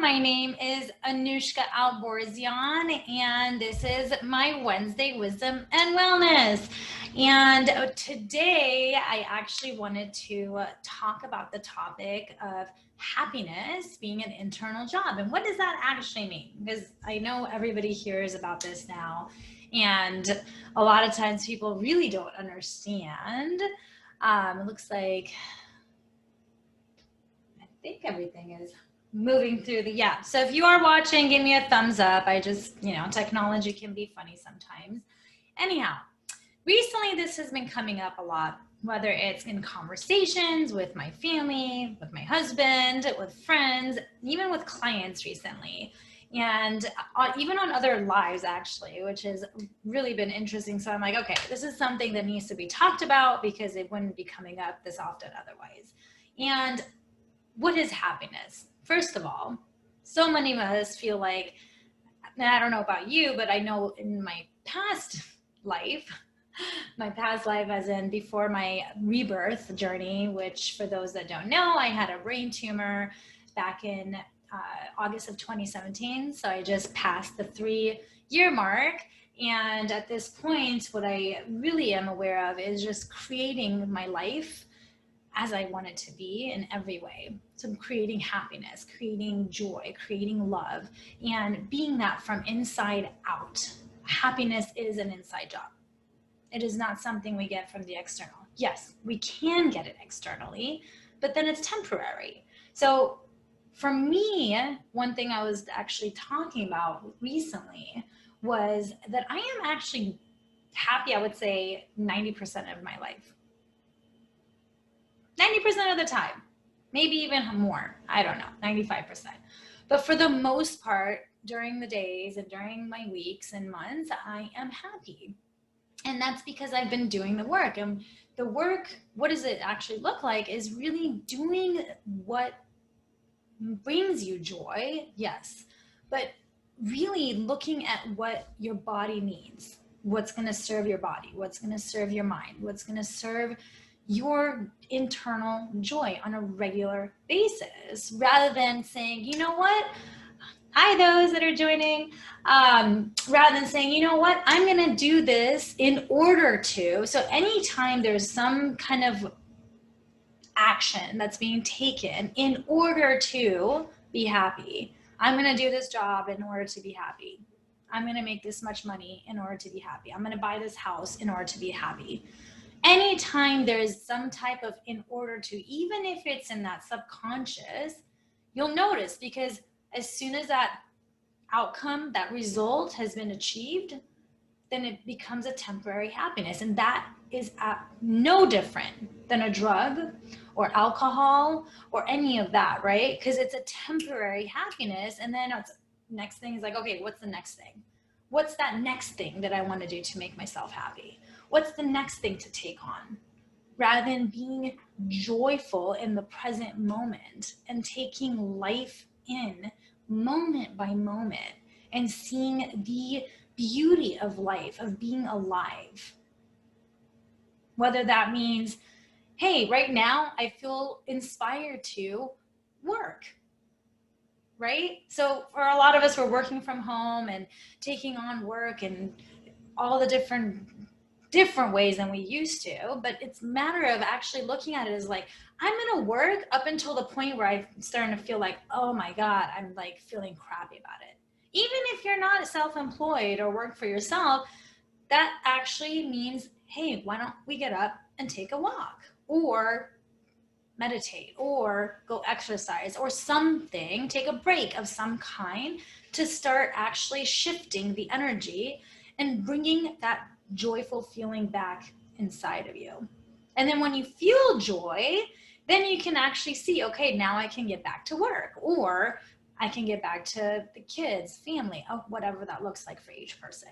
My name is Anuschka Alborzian, and this is my Wednesday Wisdom and Wellness. And today I actually wanted to talk about the topic of happiness being an internal job. And what does that actually mean? Because I know everybody hears about this now, and a lot of times people really don't understand. It looks like I think everything is moving through the, yeah. So if you are watching, give me a thumbs up. I just, technology can be funny sometimes. Anyhow, recently this has been coming up a lot, whether it's in conversations with my family, with my husband, with friends, even with clients recently. And even on other lives, actually, which has really been interesting. So I'm like, okay, this is something that needs to be talked about because it wouldn't be coming up this often otherwise. And what is happiness? First of all, so many of us feel like, and I don't know about you, but I know in my past life as in before my rebirth journey, which for those that don't know, I had a brain tumor back in August of 2017. So I just passed the 3-year mark. And at this point, what I really am aware of is just creating my life as I want it to be in every way. So I'm creating happiness, creating joy, creating love, and being that from inside out. Happiness is an inside job. It is not something we get from the external. Yes, we can get it externally, but then it's temporary. So for me, one thing I was actually talking about recently was that I am actually happy, I would say 90% of my life. 90% of the time, maybe even more, I don't know, 95%. But for the most part, during the days and during my weeks and months, I am happy. And that's because I've been doing the work. And the work, what does it actually look like, is really doing what brings you joy, yes, but really looking at what your body needs, what's going to serve your body, what's going to serve your mind, what's going to serve your internal joy on a regular basis, rather than saying, you know what, hi those that are joining, rather than saying, you know what, I'm going to do this in order to. So anytime there's some kind of action that's being taken in order to be happy, I'm going to do this job in order to be happy, I'm going to make this much money in order to be happy, I'm going to buy this house in order to be happy. Anytime there's some type of in order to, even if it's in that subconscious, you'll notice, because as soon as that outcome, that result has been achieved, then it becomes a temporary happiness. And that is no different than a drug or alcohol or any of that, right? Because it's a temporary happiness. And then it's, next thing is like, okay, what's the next thing? What's that next thing that I want to do to make myself happy? What's the next thing to take on? Rather than being joyful in the present moment and taking life in moment by moment and seeing the beauty of life, of being alive. Whether that means, hey, right now I feel inspired to work, right? So for a lot of us, we're working from home and taking on work and all the different ways than we used to, but it's a matter of actually looking at it as like, I'm going to work up until the point where I'm starting to feel like, oh my God, I'm like feeling crappy about it. Even if you're not self-employed or work for yourself, that actually means, hey, why don't we get up and take a walk or meditate or go exercise or something, take a break of some kind to start actually shifting the energy and bringing that joyful feeling back inside of you. And then when you feel joy, then you can actually see, okay, now I can get back to work, or I can get back to the kids, family, whatever that looks like for each person.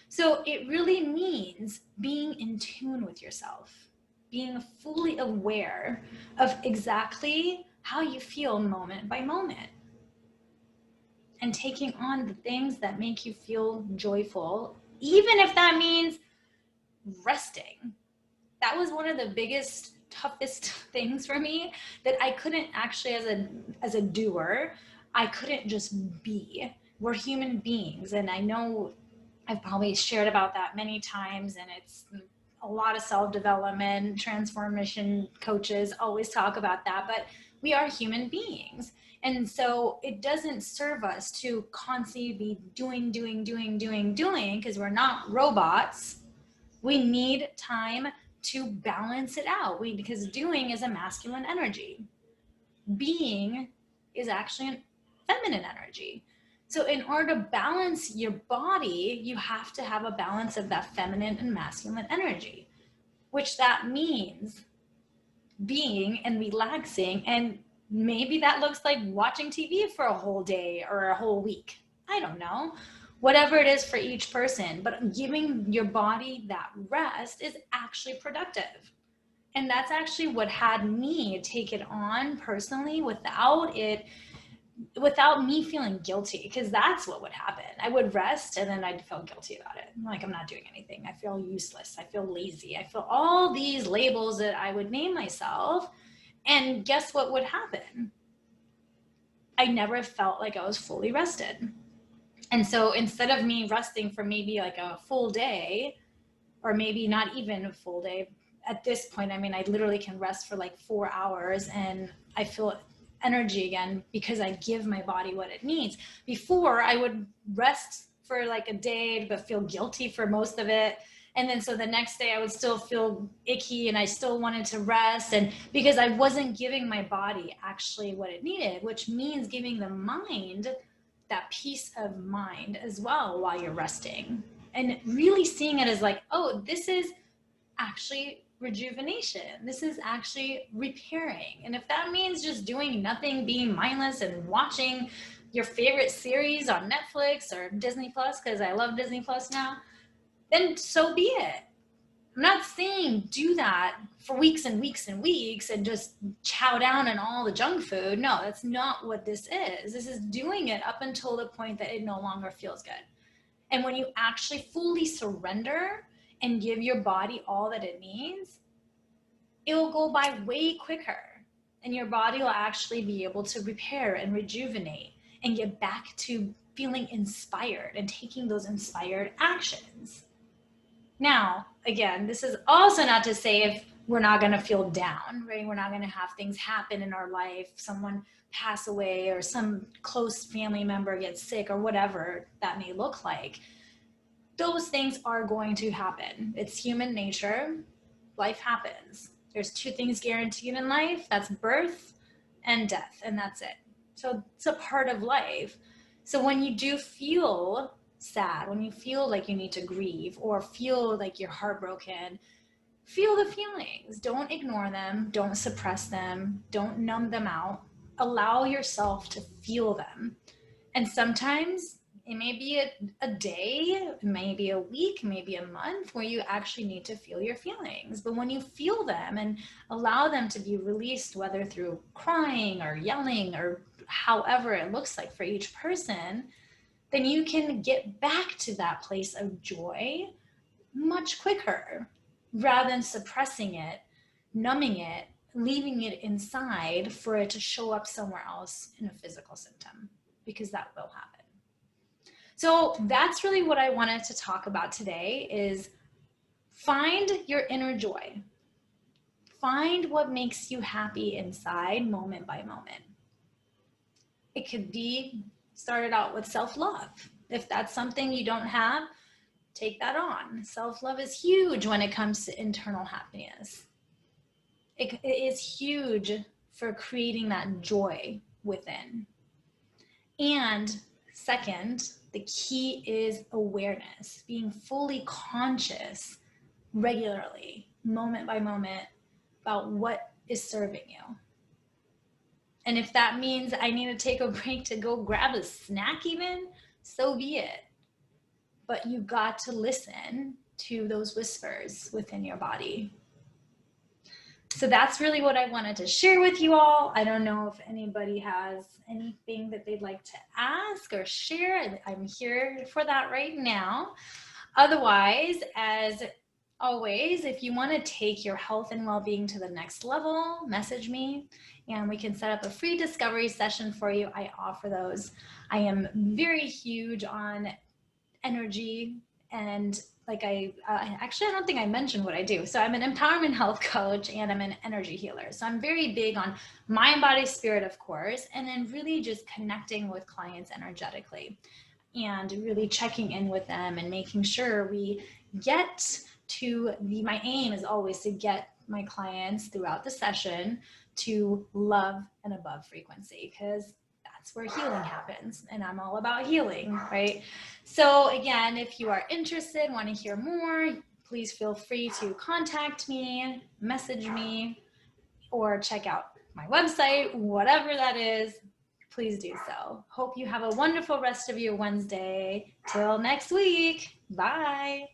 So it really means being in tune with yourself, being fully aware of exactly how you feel moment by moment, and taking on the things that make you feel joyful, even if that means resting. That was one of the biggest, toughest things for me, that I couldn't actually, as a doer, I couldn't just be. We're human beings. And I know I've probably shared about that many times, and it's a lot of self-development, transformation coaches always talk about that, but we are human beings. And so it doesn't serve us to constantly be doing, because we're not robots. We need time to balance it out. Because doing is a masculine energy. Being is actually an feminine energy. So in order to balance your body, you have to have a balance of that feminine and masculine energy, which that means being and relaxing. And maybe that looks like watching TV for a whole day or a whole week. I don't know. Whatever it is for each person, but giving your body that rest is actually productive. And that's actually what had me take it on personally without me feeling guilty, because that's what would happen. I would rest and then I'd feel guilty about it. Like, I'm not doing anything. I feel useless. I feel lazy. I feel all these labels that I would name myself. And guess what would happen? I never felt like I was fully rested. And so instead of me resting for maybe like a full day, or maybe not even a full day, at this point, I mean, I literally can rest for like 4 hours and I feel energy again because I give my body what it needs. Before, I would rest for like a day but feel guilty for most of it. And then so the next day I would still feel icky and I still wanted to rest, and because I wasn't giving my body actually what it needed, which means giving the mind that peace of mind as well while you're resting, and really seeing it as like, oh, this is actually rejuvenation. This is actually repairing. And if that means just doing nothing, being mindless and watching your favorite series on Netflix or Disney Plus, because I love Disney Plus now, then so be it. I'm not saying do that for weeks and weeks and weeks and just chow down on all the junk food. No, that's not what this is. This is doing it up until the point that it no longer feels good. And when you actually fully surrender and give your body all that it needs, it will go by way quicker. And your body will actually be able to repair and rejuvenate and get back to feeling inspired and taking those inspired actions. Now, again, this is also not to say if we're not going to feel down, right? We're not going to have things happen in our life, someone pass away or some close family member gets sick or whatever that may look like. Those things are going to happen. It's human nature. Life happens. There's two things guaranteed in life. That's birth and death, and that's it. So it's a part of life. So when you do feel sad, when you feel like you need to grieve or feel like you're heartbroken, feel the feelings. Don't ignore them. Don't suppress them. Don't numb them out. Allow yourself to feel them. And sometimes it may be a day, maybe a week, maybe a month where you actually need to feel your feelings. But when you feel them and allow them to be released, whether through crying or yelling or however it looks like for each person, then you can get back to that place of joy much quicker rather than suppressing it, numbing it, leaving it inside for it to show up somewhere else in a physical symptom, because that will happen. So that's really what I wanted to talk about today, is find your inner joy. Find what makes you happy inside moment by moment. It could be started out with self-love. If that's something you don't have, take that on. Self-love is huge when it comes to internal happiness. It is huge for creating that joy within. And second, the key is awareness, being fully conscious regularly, moment by moment, about what is serving you. And if that means I need to take a break to go grab a snack even, so be it. But you got to listen to those whispers within your body. So that's really what I wanted to share with you all. I don't know if anybody has anything that they'd like to ask or share. I'm here for that right now. Otherwise, as always, if you want to take your health and well-being to the next level, message me. and we can set up a free discovery session for you. I offer those. I am very huge on energy, and like actually, I don't think I mentioned what I do. So I'm an empowerment health coach and I'm an energy healer. So I'm very big on mind, body, spirit, of course, and then really just connecting with clients energetically and really checking in with them and making sure we get to my aim is always to get my clients throughout the session to love and above frequency, because that's where healing happens, and I'm all about healing, right? So again, if you are interested, want to hear more, please feel free to contact me, message me, or check out my website, whatever that is. Please do so. Hope you have a wonderful rest of your Wednesday. Till next week. Bye.